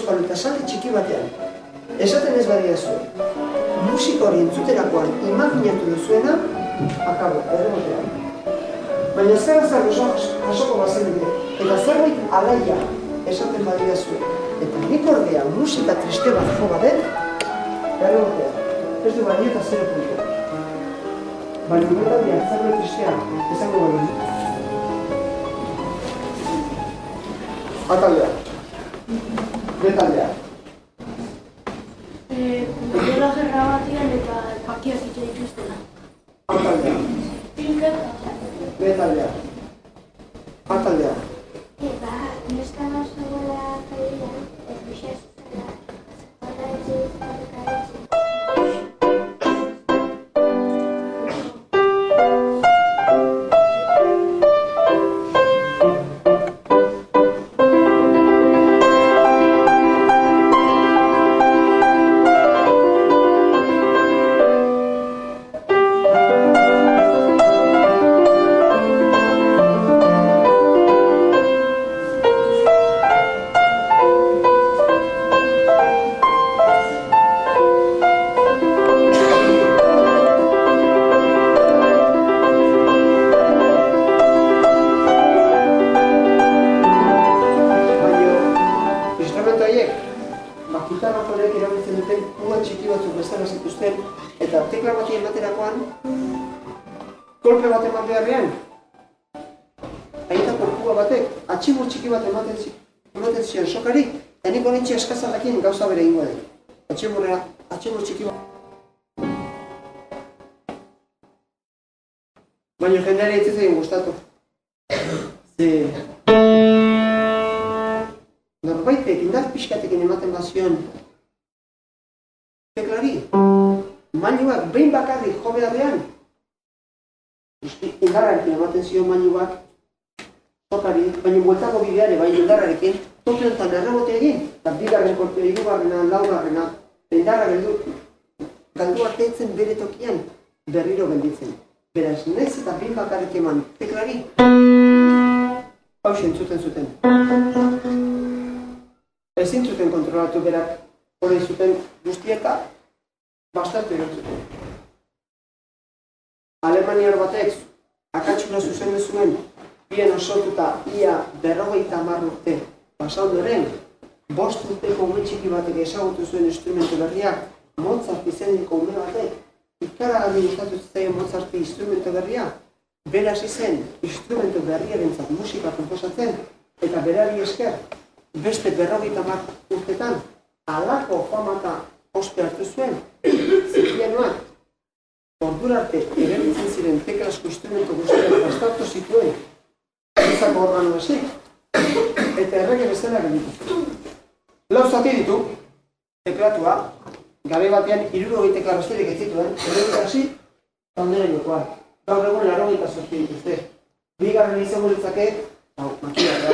auskalo eta saldi txiki batean. Esaten ez badia zuen. Musika hori entzuterakoan imaginatu duzuena, akabo, erremotean. Baina zer jasoko bazen dute, eta zerbait alaia esaten badia zuen. Eta nik ordea musika triste bat jo badet, erremotean. Ez du baina eta 0 puntu. Baina guretan zerbait tristea, esango baina. Ataldea. Betaldea. Dela gerra batian eta pakiak itxe dituztena. Ataldea. Betaldea. Ataldea. Neska zegoela kailean, ez bixez zela, zela etxe karetxe. Eta tekla bati ematerakoan, kolpe bat eman beharrean, hainetako pua batek, atximur txiki bat ematen zion sokari, eta nik honetxe eskazalakin gauza bere ingo dek. Atximur txiki bat. Baina jendeari ez egin gustatu. Norbaitek indar pixkatekin ematen bazion teklari, mailuak behin bakarrik jo beharrean, indarrarekin ematen zion mailuak sokari, baina bueltako bideare, baina indarrarekin, toki honetan errebote egin, eta bigarren kolpe, hirugarrena, laugarrena, indarra galdu arte etzen bere tokian, berriro gelditzen. Beraz, naiz eta behin bakarrik eman teklari, hauxe entzuten zuten. Ezin zuten kontrolatu berak, hori zuten guztieka, bastante erantzuten. Alemaniar batek, akatsura zuzendu zuen, bien osotuta ia 50 urte pasa ondoren, 5 urteko ume txiki batek ezagutu zuen instrumentu berriak, Mozart izeneko ume batek, ikaragarri gustatu zitzaion Mozarti instrumentu berria, beraz izen instrumentu berriarentzat musika konposatzen, eta berari esker, beste 50 urtetan, halako fama eta ospe hartu zuen, zipianoak, ordura arte erabiltzen ziren teklasko instrumentu guztiak bastartu zituen, izako organo esik, eta errege bezala gelditu. 4 zati ditu, teklatua, gabe batean 60 tekla besterik ez zituen, erreguta hasi, eta ondera jokoak. Gaur egun 87 dituzte. Bigarren izango litzake, makina da.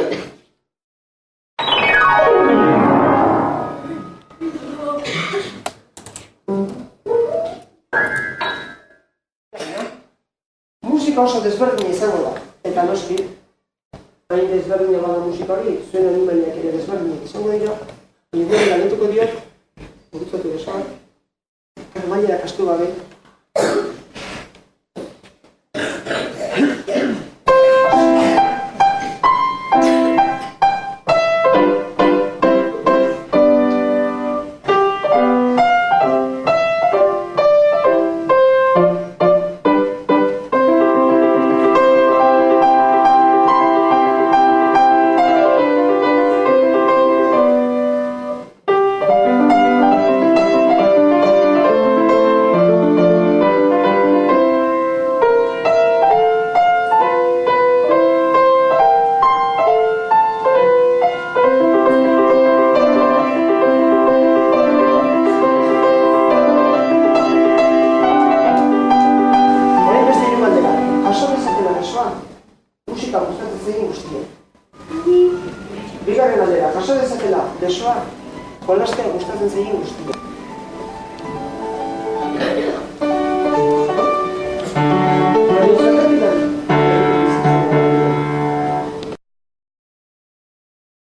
Musika oso desberdina izango da, eta noski, hain desberdina bada musika hori, zuen animaliak ere desberdinak izango dira, nire galetuko diot, gurutzatu desoan, mailera kastu gabe. Bigarren aldera, jaso dezakela, besoa, jolastea gustatzen zein guztia.